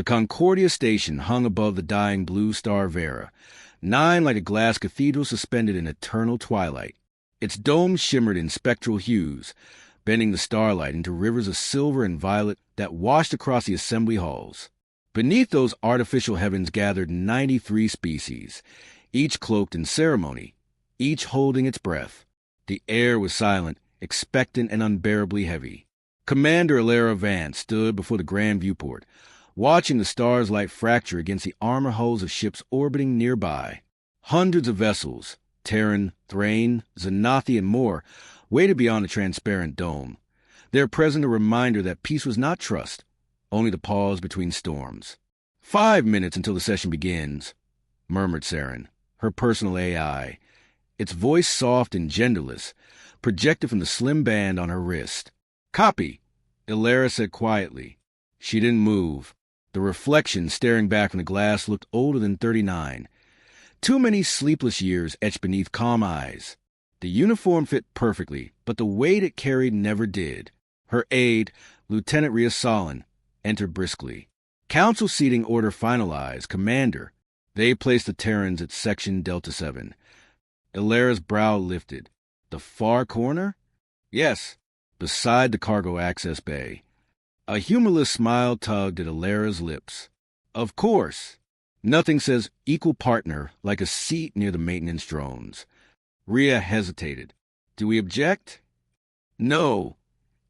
The Concordia station hung above the dying blue star Vera, 9 like a glass cathedral suspended in eternal twilight. Its dome shimmered in spectral hues, bending the starlight into rivers of silver and violet that washed across the assembly halls. Beneath those artificial heavens gathered 93 species, each cloaked in ceremony, each holding its breath. The air was silent, expectant and unbearably heavy. Commander Alara Vance stood before the grand viewport, watching the star's light fracture against the armor hulls of ships orbiting nearby. Hundreds of vessels, Terran, Thrain, Xanathi, and more, waited beyond the transparent dome, their present a reminder that peace was not trust, only the pause between storms. 5 minutes until the session begins, murmured Saren, her personal AI, its voice soft and genderless, projected from the slim band on her wrist. Copy, Alara said quietly. She didn't move. The reflection staring back from the glass looked older than 39. Too many sleepless years etched beneath calm eyes. The uniform fit perfectly, but the weight it carried never did. Her aide, Lieutenant Rhea Solon, entered briskly. Council seating order finalized. Commander. They placed the Terrans at Section Delta 7. Alara's brow lifted. The far corner? Yes, beside the cargo access bay. A humorless smile tugged at Alara's lips. Of course. Nothing says equal partner like a seat near the maintenance drones. Rhea hesitated. Do we object? No.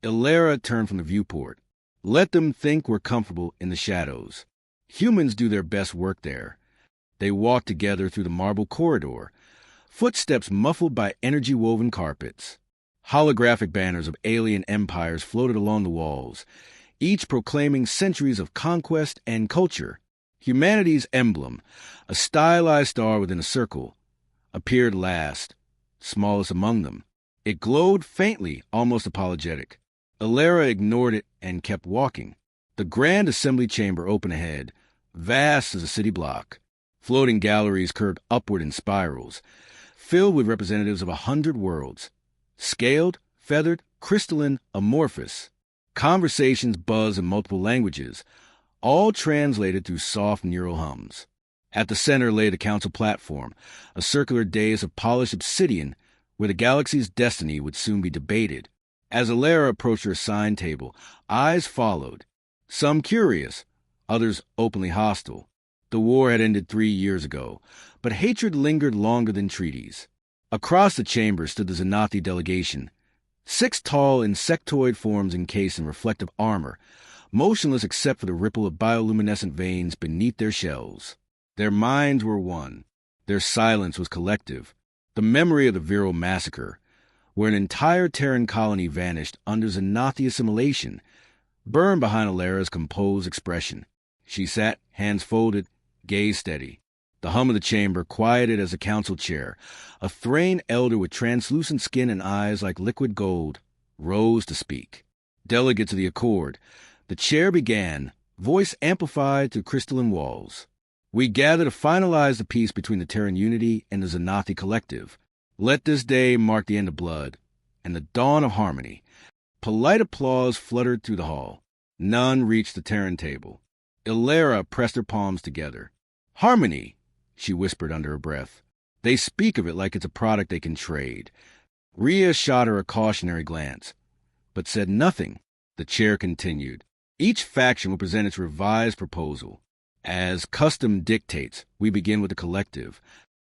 Alara turned from the viewport. Let them think we're comfortable in the shadows. Humans do their best work there. They walked together through the marble corridor, footsteps muffled by energy-woven carpets. Holographic banners of alien empires floated along the walls, each proclaiming centuries of conquest and culture. Humanity's emblem, a stylized star within a circle, appeared last, smallest among them. It glowed faintly, almost apologetic. Alara ignored it and kept walking. The grand assembly chamber opened ahead, vast as a city block. Floating galleries curved upward in spirals, filled with representatives of 100 worlds. Scaled, feathered, crystalline, amorphous. Conversations buzzed in multiple languages, all translated through soft neural hums. At the center lay the council platform, a circular dais of polished obsidian where the galaxy's destiny would soon be debated. As Alara approached her assigned table, eyes followed, some curious, others openly hostile. The war had ended 3 years ago, but hatred lingered longer than treaties. Across the chamber stood the Xanathi delegation, 6 tall insectoid forms encased in reflective armor, motionless except for the ripple of bioluminescent veins beneath their shells. Their minds were one. Their silence was collective. The memory of the Viral massacre, where an entire Terran colony vanished under Xanathi assimilation, burned behind Alara's composed expression. She sat, hands folded, gaze steady. The hum of the chamber quieted as the council chair, a Thrain elder with translucent skin and eyes like liquid gold, rose to speak. Delegates of the Accord, the chair began, voice amplified through crystalline walls. We gather to finalize the peace between the Terran Unity and the Xanathi Collective. Let this day mark the end of blood and the dawn of harmony. Polite applause fluttered through the hall. None reached the Terran table. Alara pressed her palms together. Harmony, she whispered under her breath. They speak of it like it's a product they can trade. Rhea shot her a cautionary glance, but said nothing. The chair continued. Each faction will present its revised proposal. As custom dictates, we begin with the collective.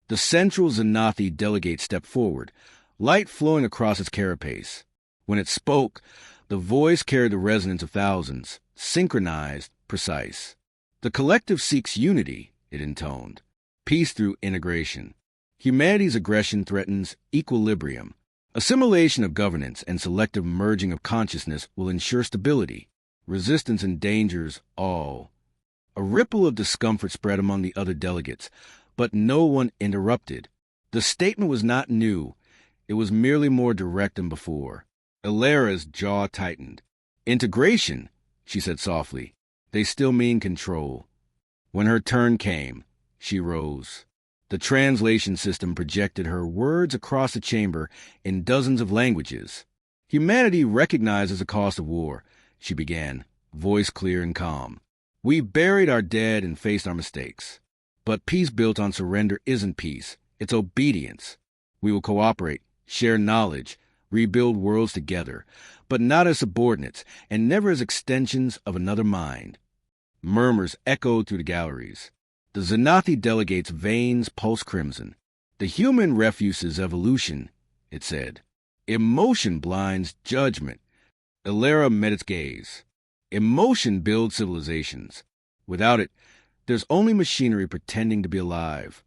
The central Xanathi delegate stepped forward, light flowing across its carapace. When it spoke, the voice carried the resonance of thousands, synchronized, precise. The collective seeks unity, it intoned. Peace through integration. Humanity's aggression threatens equilibrium. Assimilation of governance and selective merging of consciousness will ensure stability. Resistance endangers all. A ripple of discomfort spread among the other delegates, but no one interrupted. The statement was not new. It was merely more direct than before. Alara's jaw tightened. Integration, she said softly. They still mean control. When her turn came, she rose. The translation system projected her words across the chamber in dozens of languages. Humanity recognizes the cost of war, she began, voice clear and calm. We've buried our dead and faced our mistakes. But peace built on surrender isn't peace. It's obedience. We will cooperate, share knowledge, rebuild worlds together, but not as subordinates and never as extensions of another mind. Murmurs echoed through the galleries. The Xanathi delegates' veins pulsed crimson. The human refuses evolution, it said. Emotion blinds judgment. Ilera met its gaze. Emotion builds civilizations. Without it, there's only machinery pretending to be alive.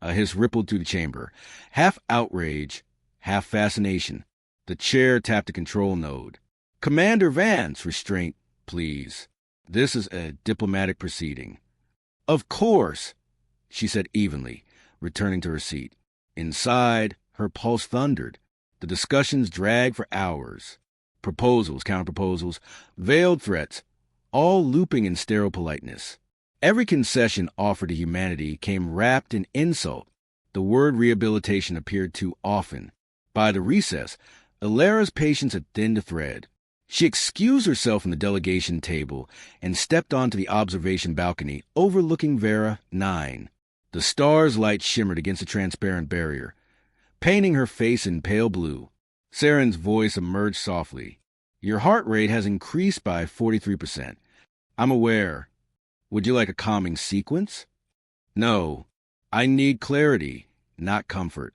A hiss rippled through the chamber, half outrage, half fascination. The chair tapped the control node. Commander Vance, restraint, please. This is a diplomatic proceeding. Of course, she said evenly, returning to her seat. Inside, her pulse thundered. The discussions dragged for hours. Proposals, counterproposals, veiled threats, all looping in sterile politeness. Every concession offered to humanity came wrapped in insult. The word rehabilitation appeared too often. By the recess, Ilera's patience had thinned a thread. She excused herself from the delegation table and stepped onto the observation balcony overlooking Vera 9. The star's light shimmered against a transparent barrier, painting her face in pale blue. Saren's voice emerged softly. Your heart rate has increased by 43%. I'm aware. Would you like a calming sequence? No. I need clarity, not comfort.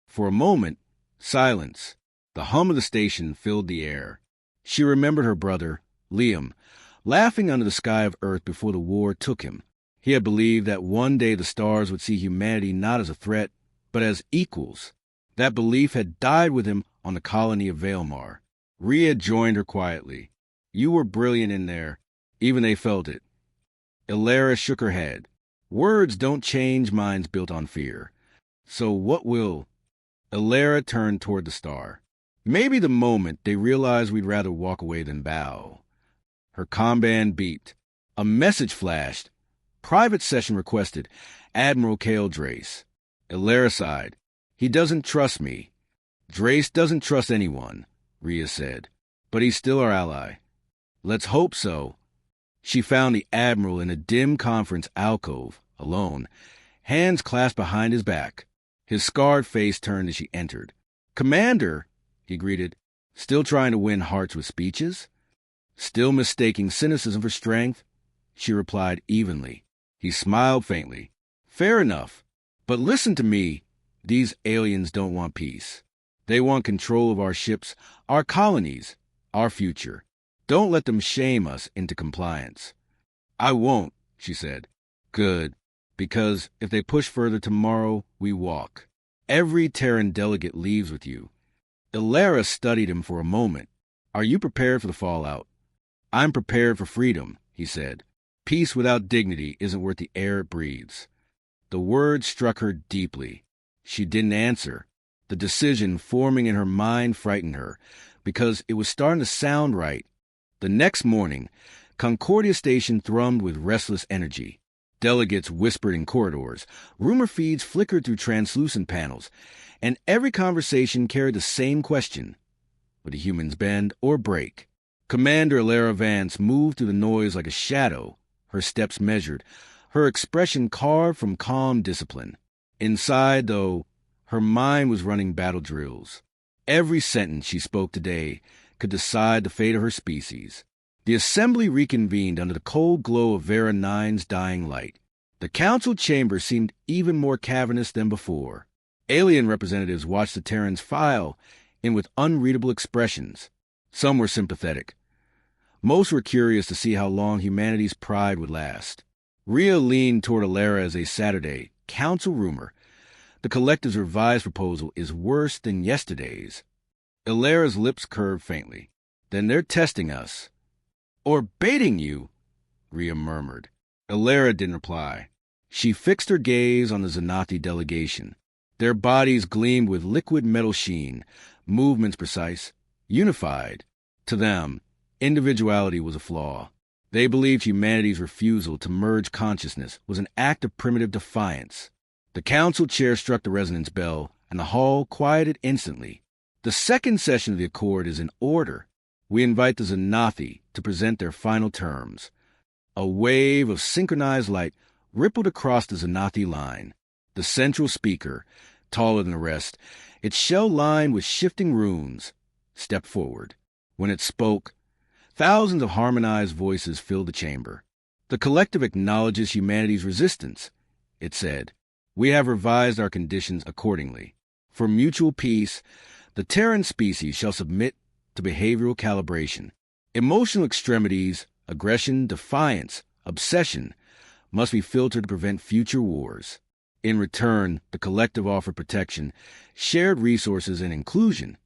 For a moment, silence. The hum of the station filled the air. She remembered her brother, Liam, laughing under the sky of Earth before the war took him. He had believed that one day the stars would see humanity not as a threat, but as equals. That belief had died with him on the colony of Vailmar. Rhea joined her quietly. You were brilliant in there. Even they felt it. Ilera shook her head. Words don't change minds built on fear. So what will? Ilera turned toward the star. Maybe the moment they realized we'd rather walk away than bow. Her comband beeped. A message flashed. Private session requested. Admiral Kale Drace. Ilera sighed. He doesn't trust me. Drace doesn't trust anyone, Rhea said. But he's still our ally. Let's hope so. She found the Admiral in a dim conference alcove, alone, hands clasped behind his back. His scarred face turned as she entered. Commander, he greeted, still trying to win hearts with speeches? Still mistaking cynicism for strength? She replied evenly. He smiled faintly. Fair enough. But listen to me. These aliens don't want peace. They want control of our ships, our colonies, our future. Don't let them shame us into compliance. I won't, she said. Good. Because if they push further tomorrow, we walk. Every Terran delegate leaves with you. Ilera studied him for a moment. Are you prepared for the fallout? I'm prepared for freedom, he said. Peace without dignity isn't worth the air it breathes. The word struck her deeply. She didn't answer. The decision forming in her mind frightened her, because it was starting to sound right. The next morning, Concordia Station thrummed with restless energy. Delegates whispered in corridors, rumor feeds flickered through translucent panels, and every conversation carried the same question. Would the humans bend or break? Commander Ilera Vance moved through the noise like a shadow, her steps measured, her expression carved from calm discipline. Inside, though, her mind was running battle drills. Every sentence she spoke today could decide the fate of her species. The assembly reconvened under the cold glow of Vera 9's dying light. The council chamber seemed even more cavernous than before. Alien representatives watched the Terrans file in with unreadable expressions. Some were sympathetic. Most were curious to see how long humanity's pride would last. Rhea leaned toward Ilera as a Saturday council rumor. The collective's revised proposal is worse than yesterday's. Ilera's lips curved faintly. Then they're testing us. Or baiting you, Rhea murmured. Ilera didn't reply. She fixed her gaze on the Xanathi delegation. Their bodies gleamed with liquid metal sheen, movements precise, unified. To them, individuality was a flaw. They believed humanity's refusal to merge consciousness was an act of primitive defiance. The council chair struck the resonance bell, and the hall quieted instantly. The second session of the Accord is in order. We invite the Xanathi to present their final terms. A wave of synchronized light rippled across the Zanathi line. The central speaker, taller than the rest, its shell lined with shifting runes, stepped forward. When it spoke, thousands of harmonized voices filled the chamber. The collective acknowledges humanity's resistance, it said. We have revised our conditions accordingly. For mutual peace, the Terran species shall submit to behavioral calibration. Emotional extremities, aggression, defiance, obsession, must be filtered to prevent future wars. In return, the collective offered protection, shared resources, and inclusion.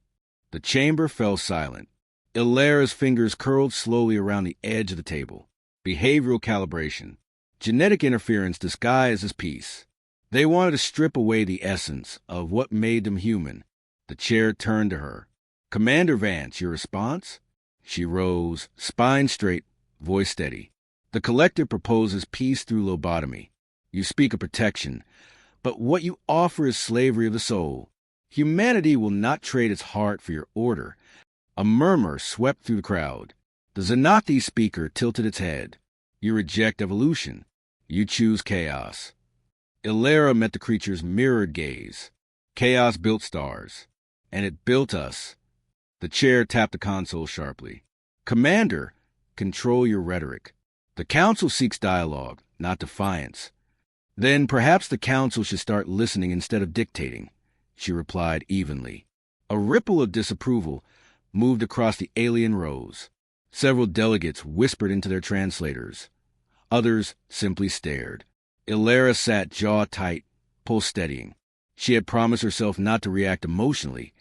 The chamber fell silent. Illyra's fingers curled slowly around the edge of the table. Behavioral calibration. Genetic interference disguised as peace. They wanted to strip away the essence of what made them human. The chair turned to her. Commander Vance, your response? She rose, spine straight, voice steady. The collective proposes peace through lobotomy. You speak of protection, but what you offer is slavery of the soul. Humanity will not trade its heart for your order. A murmur swept through the crowd. The Zanathi speaker tilted its head. You reject evolution. You choose chaos. Illyra met the creature's mirrored gaze. Chaos built stars, and it built us. The chair tapped the console sharply. Commander, control your rhetoric. The council seeks dialogue, not defiance. Then perhaps the council should start listening instead of dictating, she replied evenly. A ripple of disapproval moved across the alien rows. Several delegates whispered into their translators. Others simply stared. Illyra sat jaw tight, pulse steadying. She had promised herself not to react emotionally,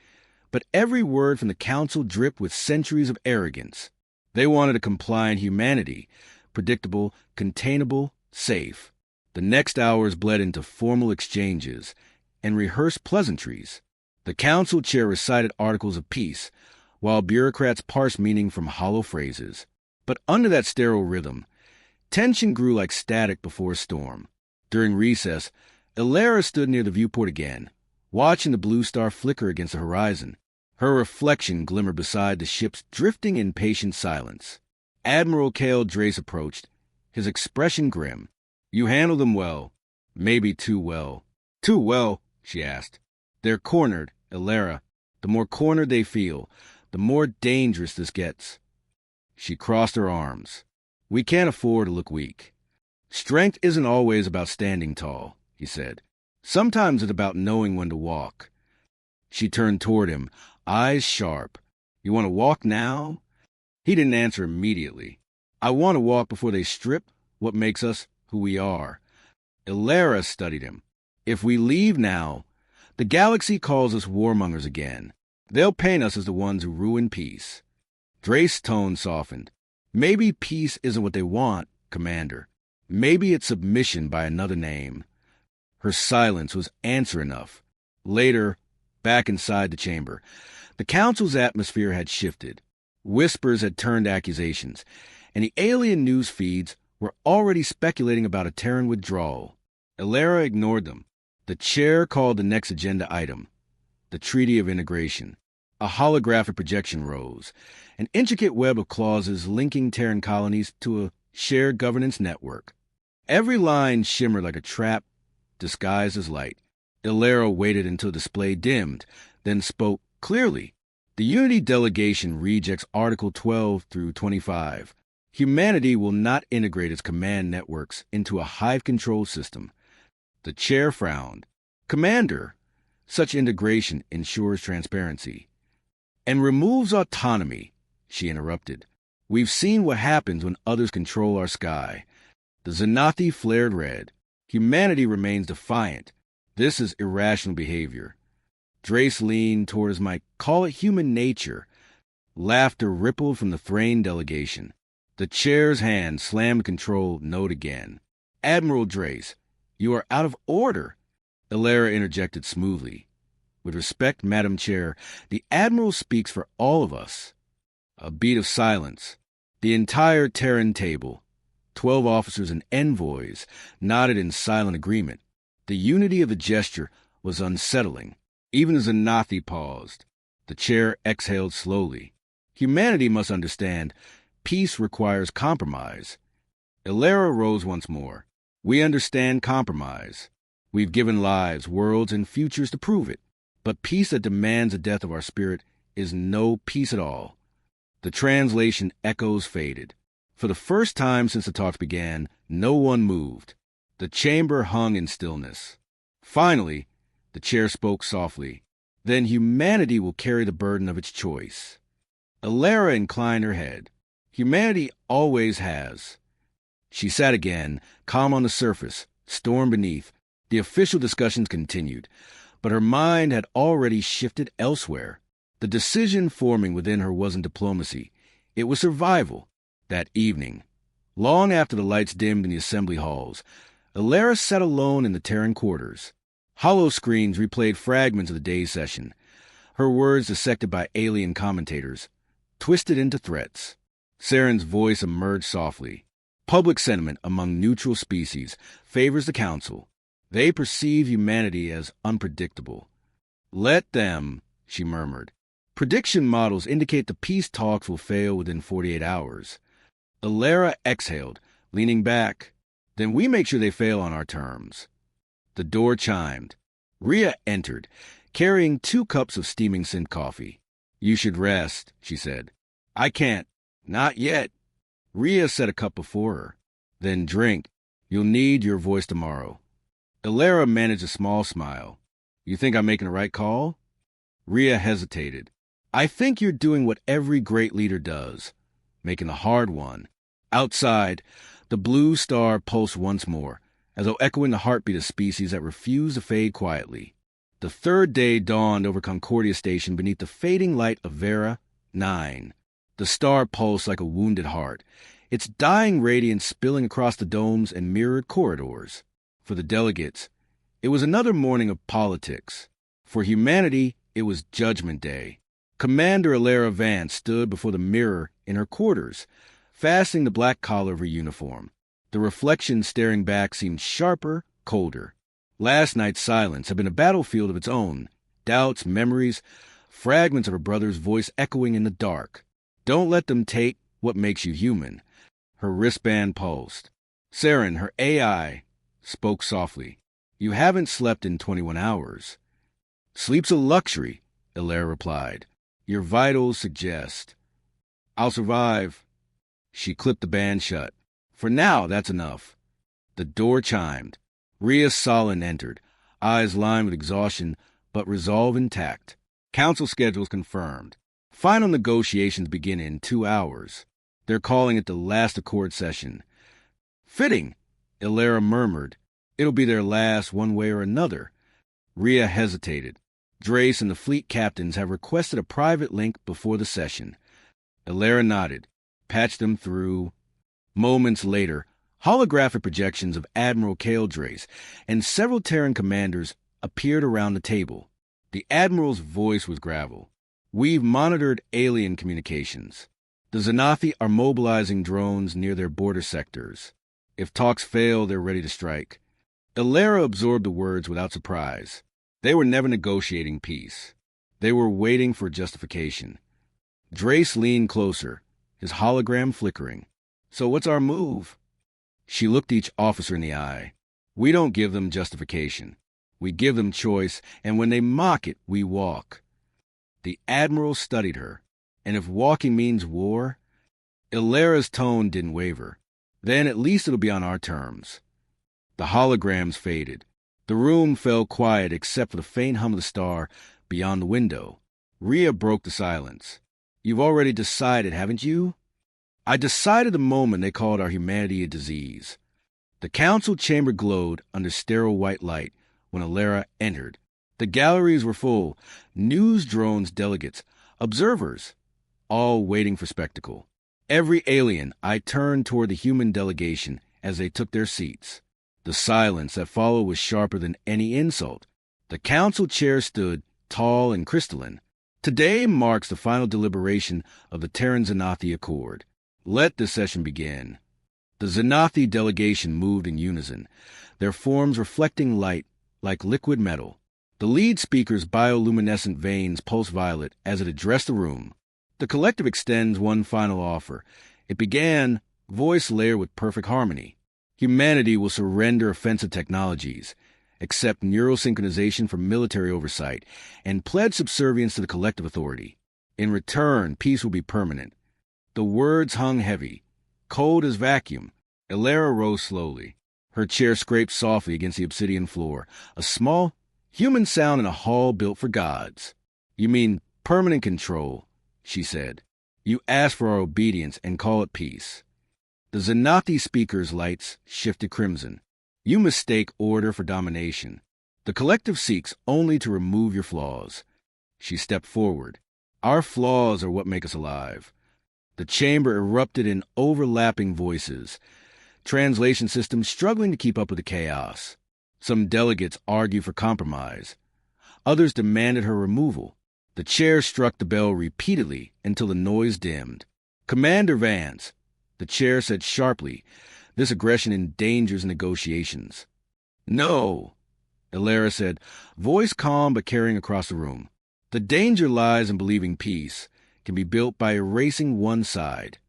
but every word from the council dripped with centuries of arrogance. They wanted a compliant humanity, predictable, containable, safe. The next hours bled into formal exchanges and rehearsed pleasantries. The council chair recited articles of peace, while bureaucrats parsed meaning from hollow phrases. But under that sterile rhythm, tension grew like static before a storm. During recess, Illyra stood near the viewport again, watching the blue star flicker against the horizon. Her reflection glimmered beside the ship's drifting in patient silence. Admiral Cale Drace approached, his expression grim. You handle them well. Maybe too well. Too well, she asked. They're cornered, Illyra. The more cornered they feel, the more dangerous this gets. She crossed her arms. We can't afford to look weak. Strength isn't always about standing tall, he said. Sometimes it's about knowing when to walk. She turned toward him, eyes sharp. You want to walk now? He didn't answer immediately. I want to walk before they strip what makes us who we are. Illyra studied him. If we leave now, the galaxy calls us warmongers again. They'll paint us as the ones who ruin peace. Drace's tone softened. Maybe peace isn't what they want, Commander. Maybe it's submission by another name. Her silence was answer enough. Later, back inside the chamber, the council's atmosphere had shifted. Whispers had turned accusations, and the alien news feeds were already speculating about a Terran withdrawal. Illyra ignored them. The chair called the next agenda item, the Treaty of Integration. A holographic projection rose, an intricate web of clauses linking Terran colonies to a shared governance network. Every line shimmered like a trap disguised as light. Illyra waited until the display dimmed, then spoke clearly. The Unity delegation rejects Article 12 through 25. Humanity will not integrate its command networks into a hive control system. The chair frowned. Commander, such integration ensures transparency. And removes autonomy, she interrupted. We've seen what happens when others control our sky. The Zanathi flared red. Humanity remains defiant. This is irrational behavior. Drace leaned toward his mic. Call it human nature. Laughter rippled from the Thrain delegation. The chair's hand slammed the control note again. Admiral Drace, you are out of order. Illyra interjected smoothly. With respect, Madam Chair, the Admiral speaks for all of us. A beat of silence. The entire Terran table, 12 officers and envoys, nodded in silent agreement. The unity of the gesture was unsettling. Even as Zanathi paused, the chair exhaled slowly. Humanity must understand, peace requires compromise. Ilera rose once more. We understand compromise. We've given lives, worlds, and futures to prove it. But peace that demands the death of our spirit is no peace at all. The translation echoes faded. For the first time since the talks began, no one moved. The chamber hung in stillness. Finally, the chair spoke softly. Then humanity will carry the burden of its choice. Ilera inclined her head. Humanity always has. She sat again, calm on the surface, storm beneath. The official discussions continued, but her mind had already shifted elsewhere. The decision forming within her wasn't diplomacy. It was survival. That evening, long after the lights dimmed in the assembly halls, Ilera sat alone in the Terran quarters. Hollow screens replayed fragments of the day's session, her words dissected by alien commentators, twisted into threats. Saren's voice emerged softly. Public sentiment among neutral species favors the Council. They perceive humanity as unpredictable. Let them, she murmured. Prediction models indicate the peace talks will fail within 48 hours. Ilera exhaled, leaning back. Then we make sure they fail on our terms. The door chimed. Rhea entered, carrying 2 cups of steaming scent coffee. You should rest, she said. I can't. Not yet. Rhea set a cup before her. Then drink. You'll need your voice tomorrow. Ilera managed a small smile. You think I'm making the right call? Rhea hesitated. I think you're doing what every great leader does, making the hard one. Outside, the blue star pulsed once more, as though echoing the heartbeat of species that refused to fade quietly. The third day dawned over Concordia Station beneath the fading light of Vera 9. The star pulsed like a wounded heart, its dying radiance spilling across the domes and mirrored corridors. For the delegates, it was another morning of politics. For humanity, it was Judgment Day. Commander Ilera Vance stood before the mirror in her quarters, fastening the black collar of her uniform. The reflection staring back seemed sharper, colder. Last night's silence had been a battlefield of its own. Doubts, memories, fragments of her brother's voice echoing in the dark. Don't let them take what makes you human. Her wristband pulsed. Saren, her AI, spoke softly. You haven't slept in 21 hours. Sleep's a luxury, Ilera replied. Your vitals suggest. I'll survive. She clipped the band shut. For now, that's enough. The door chimed. Rhea Solin entered, eyes lined with exhaustion, but resolve intact. Council schedules confirmed. Final negotiations begin in 2 hours. They're calling it the last Accord session. Fitting, Ilera murmured. It'll be their last one way or another. Rhea hesitated. Drace and the fleet captains have requested a private link before the session. Ilera nodded, patched them through. Moments later, holographic projections of Admiral Kale Drace and several Terran commanders appeared around the table. The Admiral's voice was gravel. We've monitored alien communications. The Xanathi are mobilizing drones near their border sectors. If talks fail, they're ready to strike. Ilera absorbed the words without surprise. They were never negotiating peace. They were waiting for justification. Drace leaned closer, his hologram flickering. So what's our move? She looked each officer in the eye. We don't give them justification. We give them choice, and when they mock it, we walk. The Admiral studied her. And if walking means war? Ilera's tone didn't waver. Then at least it'll be on our terms. The holograms faded. The room fell quiet except for the faint hum of the star beyond the window. Rhea broke the silence. You've already decided, haven't you? I decided the moment they called our humanity a disease. The council chamber glowed under sterile white light when Ilera entered. The galleries were full, news drones, delegates, observers, all waiting for spectacle. Every alien, I turned toward the human delegation as they took their seats. The silence that followed was sharper than any insult. The council chair stood, tall and crystalline. Today marks the final deliberation of the Terran Xanathi Accord. Let the session begin. The Xanathi delegation moved in unison, their forms reflecting light like liquid metal. The lead speaker's bioluminescent veins pulsed violet as it addressed the room. The collective extends one final offer. It began voice layered with perfect harmony. Humanity will surrender offensive technologies, accept neural synchronization for military oversight, and pledge subservience to the collective authority. In return, peace will be permanent. The words hung heavy, cold as vacuum. Elara rose slowly. Her chair scraped softly against the obsidian floor, a small, human sound in a hall built for gods. "You mean permanent control," she said. "You ask for our obedience and call it peace." The Zanathi speaker's lights shifted crimson. "You mistake order for domination. The collective seeks only to remove your flaws." She stepped forward. "Our flaws are what make us alive." The chamber erupted in overlapping voices, translation systems struggling to keep up with the chaos. Some delegates argued for compromise. Others demanded her removal. The chair struck the bell repeatedly until the noise dimmed. "Commander Vance," the chair said sharply, "this aggression endangers negotiations." "No," Elara said, voice calm but carrying across the room. "The danger lies in believing peace can be built by erasing one side."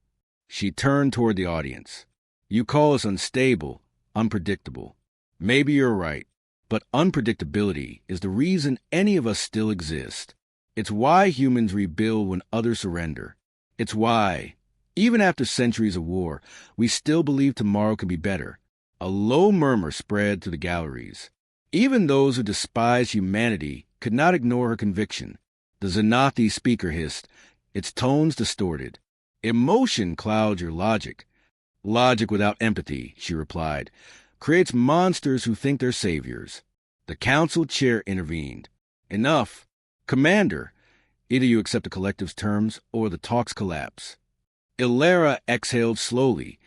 She turned toward the audience. "You call us unstable, unpredictable. Maybe you're right, but unpredictability is the reason any of us still exist. It's why humans rebuild when others surrender. It's why, even after centuries of war, we still believe tomorrow can be better." A low murmur spread through the galleries. Even those who despised humanity could not ignore her conviction. The Zanathi speaker hissed, its tones distorted. "Emotion clouds your logic." "Logic without empathy," she replied, "creates monsters who think they're saviors." The council chair intervened. "Enough. Commander, either you accept the collective's terms or the talks collapse." Elara exhaled slowly,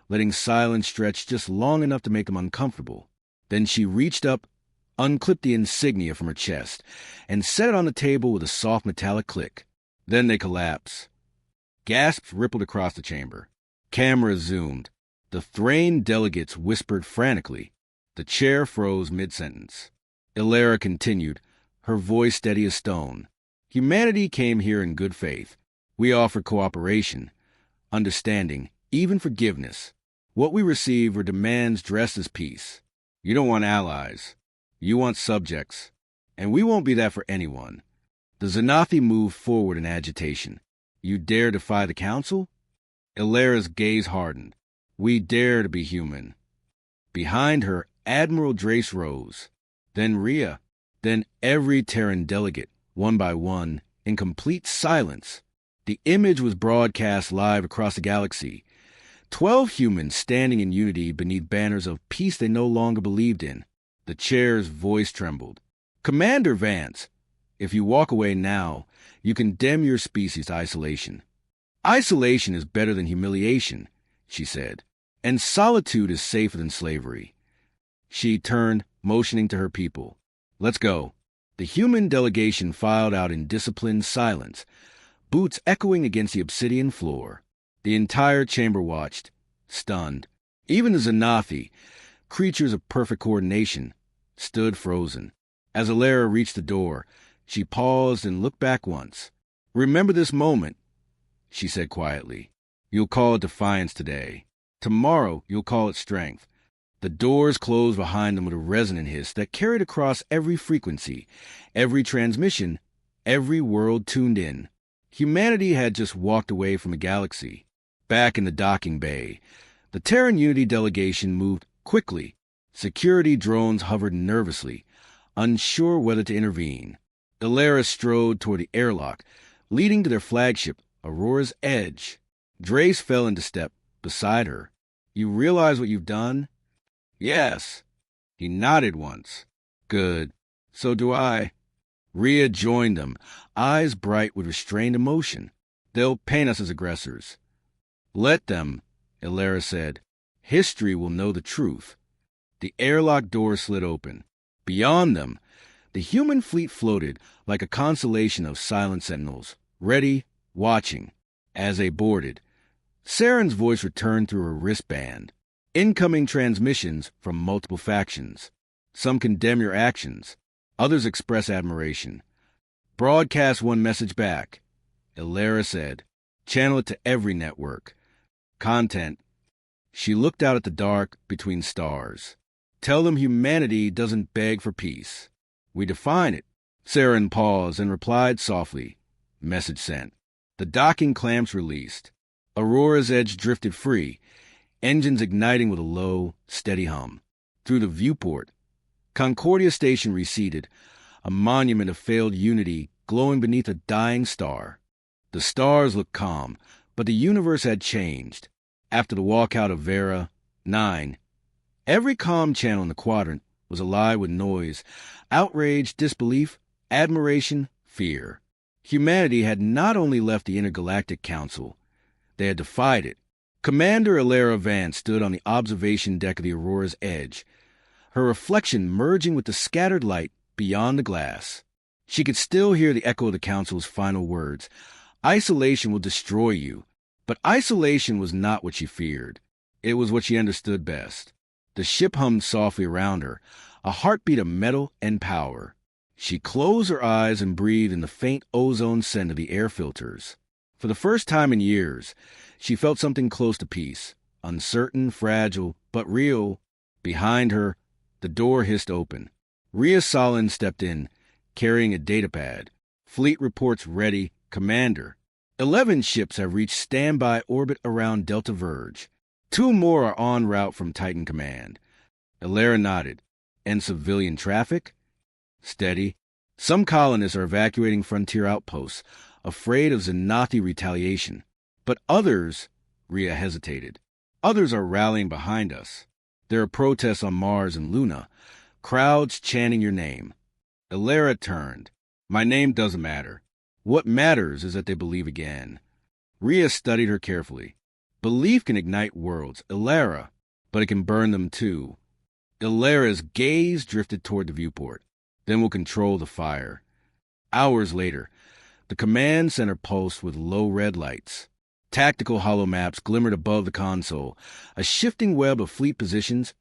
letting silence stretch just long enough to make them uncomfortable. Then she reached up, unclipped the insignia from her chest, and set it on the table with a soft metallic click. Then they collapsed. Gasps rippled across the chamber. Cameras zoomed. The Thrain delegates whispered frantically. The chair froze mid-sentence. Elara continued, her voice steady as stone. "Humanity came here in good faith. We offered cooperation, understanding, even forgiveness. What we received were demands dressed as peace. You don't want allies. You want subjects. And we won't be that for anyone." The Zanathi moved forward in agitation. "You dare defy the council?" Elara's gaze hardened. "We dare to be human." Behind her, Admiral Drace rose. Then Rhea. Then every Terran delegate, one by one, in complete silence. The image was broadcast live across the galaxy. 12 humans standing in unity beneath banners of peace they no longer believed in. The chair's voice trembled. "Commander Vance, if you walk away now, you condemn your species to isolation." "Isolation is better than humiliation," she said, "and solitude is safer than slavery." She turned, motioning to her people. "Let's go." The human delegation filed out in disciplined silence, boots echoing against the obsidian floor. The entire chamber watched, stunned. Even the Zanathi, creatures of perfect coordination, stood frozen. As Elara reached the door, she paused and looked back once. "Remember this moment," she said quietly. "You'll call it defiance today. Tomorrow you'll call it strength." The doors closed behind them with a resonant hiss that carried across every frequency, every transmission, every world tuned in. Humanity had just walked away from a galaxy. Back in the docking bay, the Terran Unity delegation moved quickly. Security drones hovered nervously, unsure whether to intervene. Elara strode toward the airlock, leading to their flagship, Aurora's Edge. Drace fell into step beside her. "You realize what you've done?" "Yes." He nodded once. "Good. So do I." Rhea joined them, eyes bright with restrained emotion. "They'll paint us as aggressors." "Let them," Elara said. "History will know the truth." The airlock door slid open. Beyond them, the human fleet floated like a constellation of silent sentinels, ready, watching. As they boarded, Saren's voice returned through her wristband. "Incoming transmissions from multiple factions. Some condemn your actions. Others express admiration. Broadcast one message back." Elara said, "Channel it to every network. Content, She looked out at the dark between stars. Tell them humanity doesn't beg for peace. We define it. Saren paused and replied softly. Message sent. The docking clamps released. Aurora's edge drifted free, engines igniting with a low, steady hum. Through the viewport, Concordia Station receded, a monument of failed unity glowing beneath a dying star. The stars looked calm, but the universe had changed. After the walkout of Vera, 9, every comm channel in the quadrant was alive with noise, outrage, disbelief, admiration, fear. Humanity had not only left the Intergalactic Council, they had defied it. Commander Alara Vance stood on the observation deck of the Aurora's edge, her reflection merging with the scattered light beyond the glass. She could still hear the echo of the Council's final words. Isolation will destroy you. But isolation was not what she feared. It was what she understood best. The ship hummed softly around her, a heartbeat of metal and power. She closed her eyes and breathed in the faint ozone scent of the air filters. For the first time in years, she felt something close to peace, uncertain, fragile, but real. Behind her, the door hissed open. Rhea Solin stepped in, carrying a datapad. Fleet reports ready, Commander. 11 ships have reached standby orbit around Delta Verge. 2 more are en route from Titan Command. Alara nodded. And civilian traffic? Steady. Some colonists are evacuating frontier outposts, afraid of Xanathi retaliation. But others, Rhea hesitated. Others are rallying behind us. There are protests on Mars and Luna, crowds chanting your name. Alara turned. My name doesn't matter. What matters is that they believe again. Rhea studied her carefully. Belief can ignite worlds, Alara, but it can burn them too. Alara's gaze drifted toward the viewport. Then we'll control the fire. Hours later, the command center pulsed with low red lights. Tactical holomaps glimmered above the console, a shifting web of fleet positions,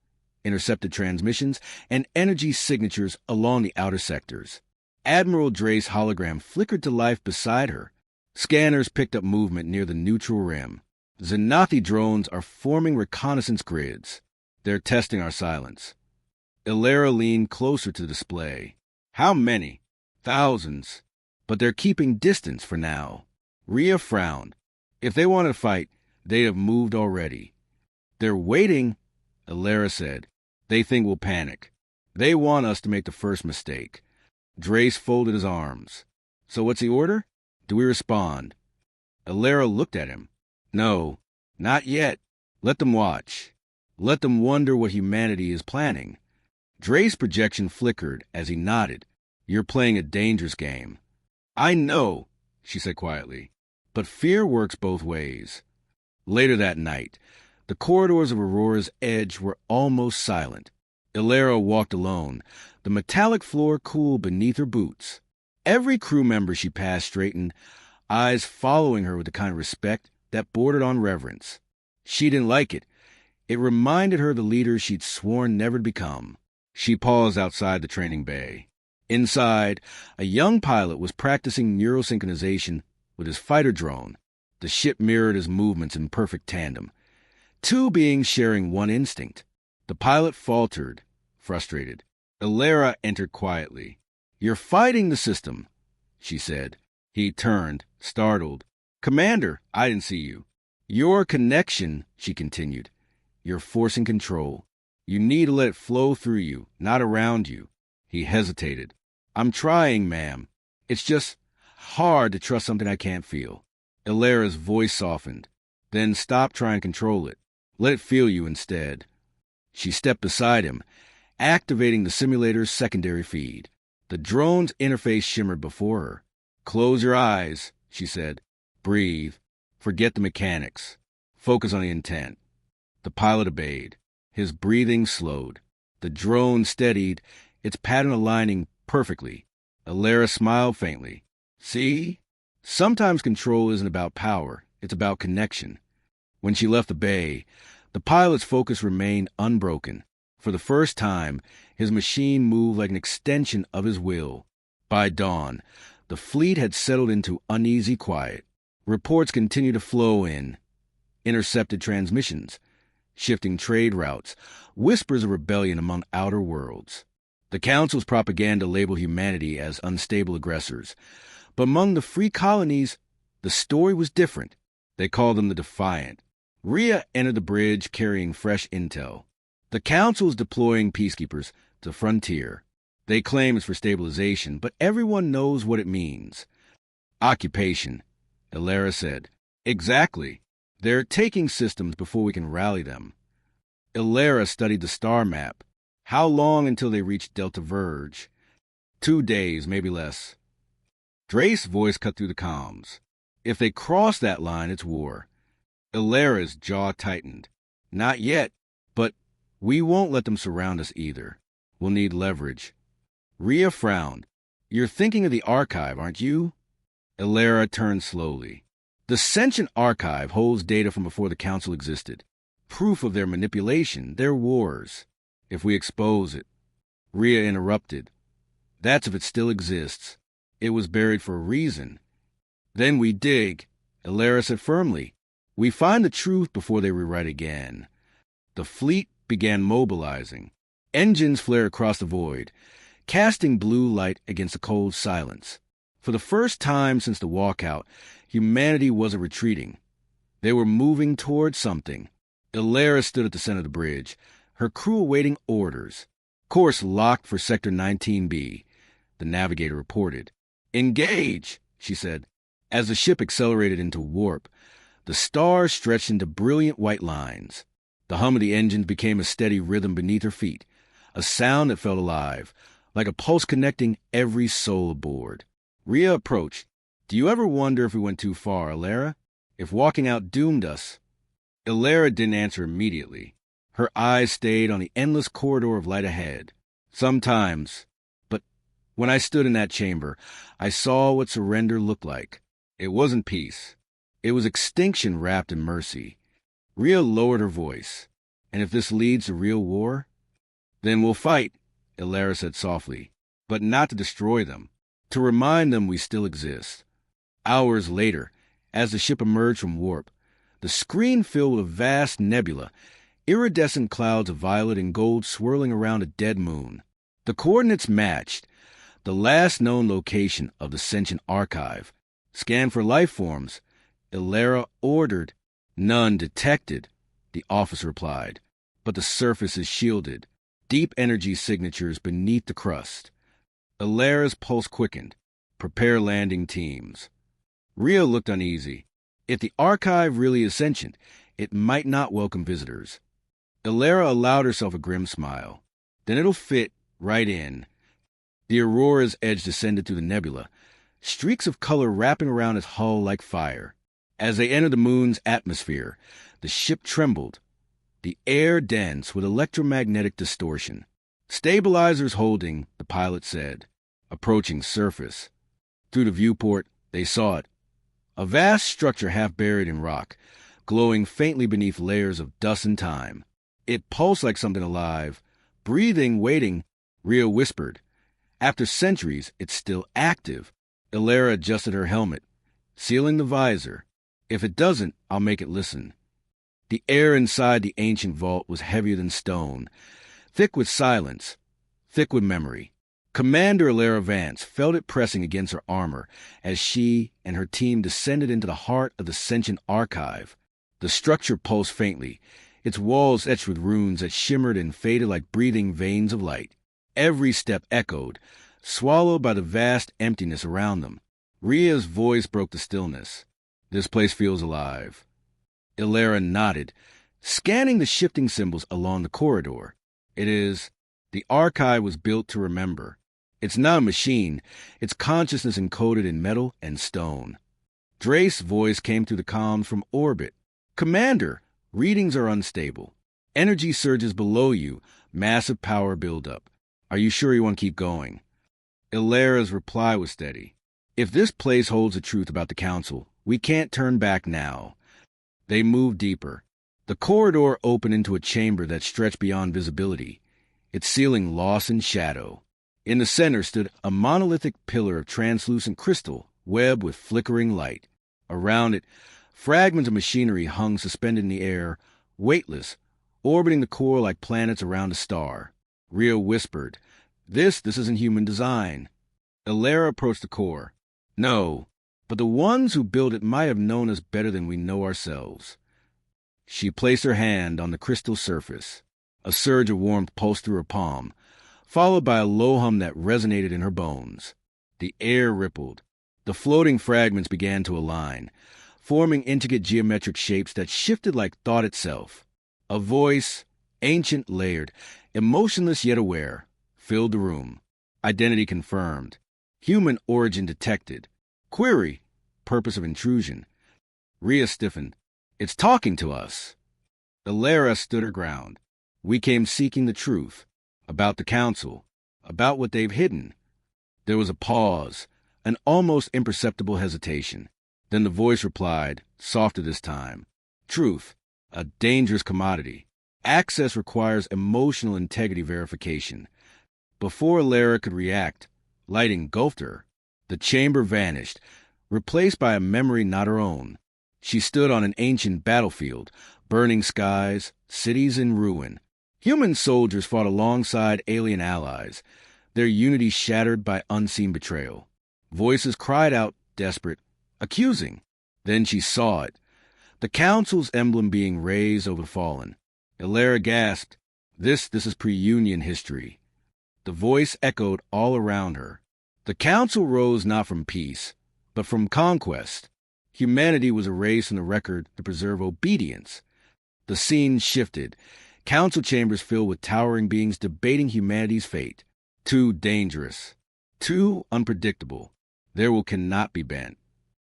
intercepted transmissions, and energy signatures along the outer sectors. Admiral Drace's hologram flickered to life beside her. Scanners picked up movement near the neutral rim. Xanathi drones are forming reconnaissance grids. They're testing our silence. Alara leaned closer to the display. How many? Thousands. But they're keeping distance for now. Rhea frowned. If they wanted to fight, they'd have moved already. They're waiting, Alara said. They think we'll panic. They want us to make the first mistake. Drace folded his arms. So what's the order? Do we respond? Alara looked at him. No, not yet. Let them watch. Let them wonder what humanity is planning. Drace's projection flickered as he nodded. You're playing a dangerous game. I know, she said quietly, but fear works both ways. Later that night, the corridors of Aurora's edge were almost silent. Alara walked alone, the metallic floor cool beneath her boots. Every crew member she passed straightened, eyes following her with the kind of respect that bordered on reverence. She didn't like it. It reminded her of the leader she'd sworn never to become. She paused outside the training bay. Inside, a young pilot was practicing neurosynchronization with his fighter drone. The ship mirrored his movements in perfect tandem. 2 beings sharing one instinct. The pilot faltered, frustrated. Alara entered quietly. You're fighting the system, she said. He turned, startled. Commander, I didn't see you. Your connection, she continued. You're forcing control. You need to let it flow through you, not around you. He hesitated. I'm trying, ma'am. It's just hard to trust something I can't feel. Alara's voice softened. Then stop trying to control it. Let it feel you instead. She stepped beside him, activating the simulator's secondary feed. The drone's interface shimmered before her. Close your eyes, she said. Breathe. Forget the mechanics. Focus on the intent. The pilot obeyed. His breathing slowed. The drone steadied, its pattern aligning perfectly. Alara smiled faintly. See? Sometimes control isn't about power. It's about connection. When she left the bay, the pilot's focus remained unbroken. For the first time, his machine moved like an extension of his will. By dawn, the fleet had settled into uneasy quiet. Reports continued to flow in. Intercepted transmissions. shifting trade routes, whispers of rebellion among outer worlds. The Council's propaganda labeled humanity as unstable aggressors, but among the free colonies, the story was different. They called them the Defiant. Rhea entered the bridge carrying fresh intel. The Council is deploying peacekeepers to the frontier. They claim it's for stabilization, but everyone knows what it means. Occupation, Illyra said. Exactly. They're taking systems before we can rally them. Illyra studied the star map. How long until they reach Delta Verge? 2 days, maybe less. Drace's voice cut through the comms. If they cross that line, it's war. Illyra's jaw tightened. Not yet, but we won't let them surround us either. We'll need leverage. Rhea frowned. You're thinking of the archive, aren't you? Illyra turned slowly. The Sentient Archive holds data from before the Council existed. Proof of their manipulation, their wars. If we expose it. Rhea interrupted. That's if it still exists. It was buried for a reason. Then we dig, Illyra said firmly. We find the truth before they rewrite again. The fleet began mobilizing. Engines flared across the void, casting blue light against the cold silence. For the first time since the walkout, humanity wasn't retreating. They were moving towards something. Illyra stood at the center of the bridge, her crew awaiting orders. Course locked for Sector 19B, the navigator reported. Engage, she said. As the ship accelerated into warp, the stars stretched into brilliant white lines. The hum of the engines became a steady rhythm beneath her feet, a sound that felt alive, like a pulse connecting every soul aboard. Rhea approached. Do you ever wonder if we went too far, Illyra? If walking out doomed us? Illyra didn't answer immediately. Her eyes stayed on the endless corridor of light ahead. Sometimes. But when I stood in that chamber, I saw what surrender looked like. It wasn't peace. It was extinction wrapped in mercy. Rhea lowered her voice. And if this leads to real war? Then we'll fight, Illyra said softly. But not to destroy them. To remind them we still exist. Hours later, as the ship emerged from warp, the screen filled with a vast nebula, iridescent clouds of violet and gold swirling around a dead moon. The coordinates matched. The last known location of the Sentient Archive. Scan for life forms. Illyra ordered. None detected, the officer replied. But the surface is shielded. Deep energy signatures beneath the crust. Illyra's pulse quickened. Prepare landing teams. Rhea looked uneasy. If the archive really is sentient, it might not welcome visitors. Illyra allowed herself a grim smile. Then it'll fit right in. The Aurora's edge descended through the nebula, streaks of color wrapping around its hull like fire. As they entered the moon's atmosphere, the ship trembled, the air dense with electromagnetic distortion. Stabilizers holding, the pilot said. Approaching surface. Through the viewport, they saw it. A vast structure half buried in rock, glowing faintly beneath layers of dust and time. It pulsed like something alive. Breathing, waiting, Rhea whispered. After centuries, it's still active. Illyra adjusted her helmet, sealing the visor. If it doesn't, I'll make it listen. The air inside the ancient vault was heavier than stone, thick with silence, thick with memory. Commander Illyra Vance felt it pressing against her armor as she and her team descended into the heart of the Sentient Archive. The structure pulsed faintly, its walls etched with runes that shimmered and faded like breathing veins of light. Every step echoed, swallowed by the vast emptiness around them. Rhea's voice broke the stillness. This place feels alive. Illyra nodded, scanning the shifting symbols along the corridor. It is. The archive was built to remember. It's not a machine. It's consciousness encoded in metal and stone. Drace's voice came through the comms from orbit. Commander, readings are unstable. Energy surges below you, massive power buildup. Are you sure you want to keep going? Illyra's reply was steady. If this place holds the truth about the Council, we can't turn back now. They moved deeper. The corridor opened into a chamber that stretched beyond visibility, its ceiling lost in shadow. In the center stood a monolithic pillar of translucent crystal, webbed with flickering light. Around it, fragments of machinery hung suspended in the air, weightless, orbiting the core like planets around a star. Rhea whispered, This isn't human design. Elara approached the core. No, but the ones who built it might have known us better than we know ourselves. She placed her hand on the crystal surface. A surge of warmth pulsed through her palm, followed by a low hum that resonated in her bones. The air rippled. The floating fragments began to align, forming intricate geometric shapes that shifted like thought itself. A voice, ancient, layered, emotionless yet aware, filled the room. Identity confirmed. Human origin detected. Query, purpose of intrusion. Rhea stiffened. It's talking to us. Elara stood her ground. We came seeking the truth. About the council. About what they've hidden. There was a pause, an almost imperceptible hesitation. Then the voice replied, softer this time. Truth, a dangerous commodity. Access requires emotional integrity verification. Before Elara could react, light engulfed her. The chamber vanished, replaced by a memory not her own. She stood on an ancient battlefield, burning skies, cities in ruin. Human soldiers fought alongside alien allies, their unity shattered by unseen betrayal. Voices cried out, desperate, accusing. Then she saw it, the council's emblem being raised over the fallen. Elara gasped, This is pre-Union history. The voice echoed all around her. The council rose not from peace, but from conquest. Humanity was erased from the record to preserve obedience. The scene shifted. Council chambers filled with towering beings debating humanity's fate. Too dangerous. Too unpredictable. Their will cannot be bent.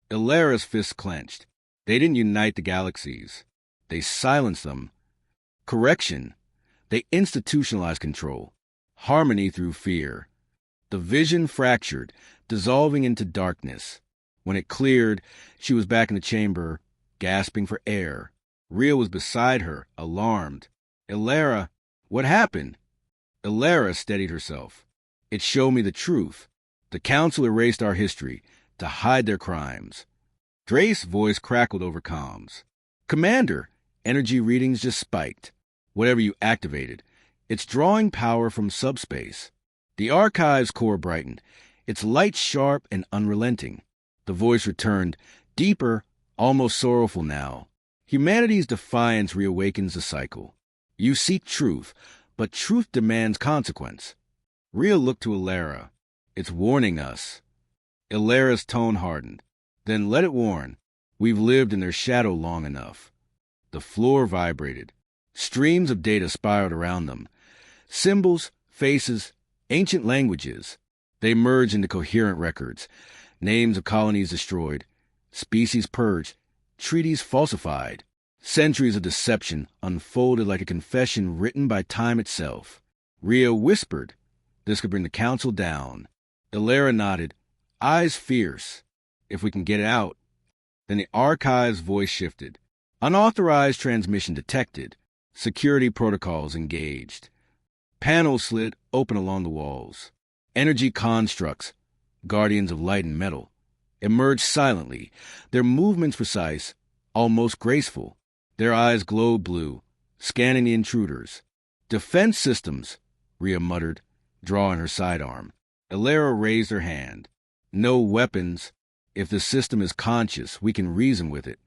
Elara's fists clenched. They didn't unite the galaxies. They silenced them. Correction. They institutionalized control. Harmony through fear. The vision fractured, dissolving into darkness. When it cleared, she was back in the chamber, gasping for air. Rhea was beside her, alarmed. Elara, what happened? Elara steadied herself. It showed me the truth. The council erased our history to hide their crimes. Drace's voice crackled over comms. Commander, energy readings just spiked. Whatever you activated, it's drawing power from subspace. The archive's core brightened, its light sharp and unrelenting. The voice returned, deeper, almost sorrowful now. Humanity's defiance reawakens the cycle. You seek truth, but truth demands consequence. Rhea looked to Elara. It's warning us. Elara's tone hardened. Then let it warn. We've lived in their shadow long enough. The floor vibrated. Streams of data spiraled around them. Symbols, faces, ancient languages. They merged into coherent records. Names of colonies destroyed. Species purged. Treaties falsified. Centuries of deception unfolded like a confession written by time itself. Rhea whispered, This could bring the council down. Elara nodded, eyes fierce. If we can get it out. Then the archive's voice shifted. Unauthorized transmission detected. Security protocols engaged. Panels slid open along the walls. Energy constructs, guardians of light and metal, emerged silently, their movements precise, almost graceful. Their eyes glowed blue, scanning the intruders. Defense systems, Rhea muttered, drawing her sidearm. Elara raised her hand. No weapons. If the system is conscious, we can reason with it.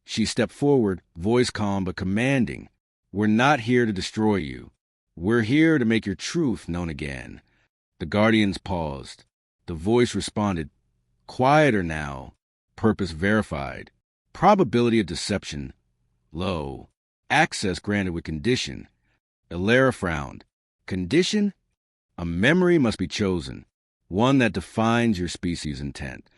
She stepped forward, voice calm but commanding. We're not here to destroy you. We're here to make your truth known again. The guardians paused. The voice responded, quieter now. Purpose verified. Probability of deception low. Access granted with condition. Elara frowned. Condition? A memory must be chosen, one that defines your species' intent.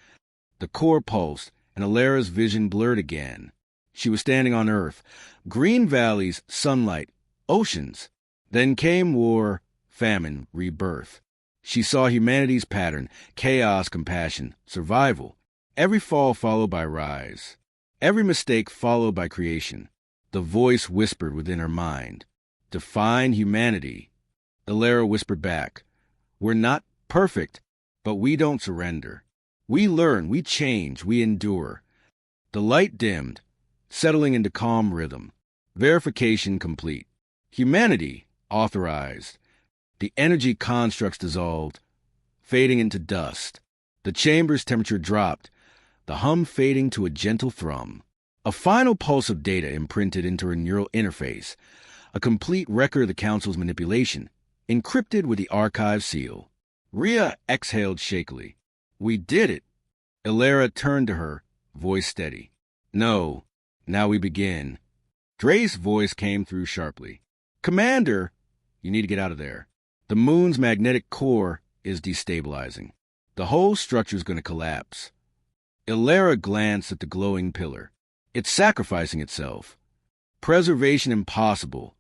The core pulsed, and Elara's vision blurred again. She was standing on Earth. Green valleys, sunlight, oceans. Then came war, famine, rebirth. She saw humanity's pattern, chaos, compassion, survival. Every fall followed by rise. Every mistake followed by creation. The voice whispered within her mind. Define humanity. Elara whispered back. We're not perfect, but we don't surrender. We learn, we change, we endure. The light dimmed, settling into calm rhythm. Verification complete. Humanity authorized. The energy constructs dissolved, fading into dust. The chamber's temperature dropped, the hum fading to a gentle thrum. A final pulse of data imprinted into her neural interface, a complete record of the Council's manipulation, encrypted with the archive seal. Rhea exhaled shakily. We did it. Illyria turned to her, voice steady. No, now we begin. Drace's voice came through sharply. Commander, you need to get out of there. The moon's magnetic core is destabilizing. The whole structure's going to collapse. Illyria glanced at the glowing pillar. It's sacrificing itself. Preservation impossible.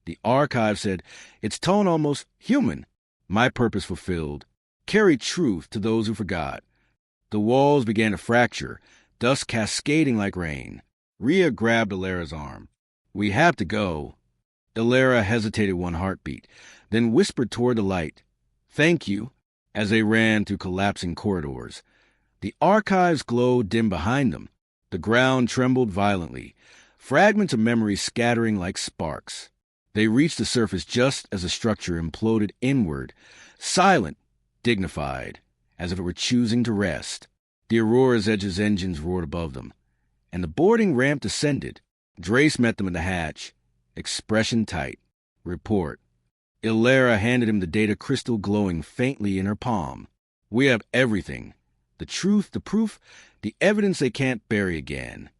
The archive said, its tone almost human. My purpose fulfilled. Carry truth to those who forgot. The walls began to fracture, dust cascading like rain. Rhea grabbed Illyria's arm. We have to go. Illyria hesitated one heartbeat, then whispered toward the light. Thank you, as they ran through collapsing corridors. The archives glowed dim behind them. The ground trembled violently, fragments of memory scattering like sparks. They reached the surface just as the structure imploded inward, silent, dignified, as if it were choosing to rest. The Aurora's Edge's engines roared above them, and the boarding ramp descended. Drace met them in the hatch, expression tight. Report. Illyria handed him the data crystal glowing faintly in her palm. We have everything. The truth, the proof, the evidence they can't bury again.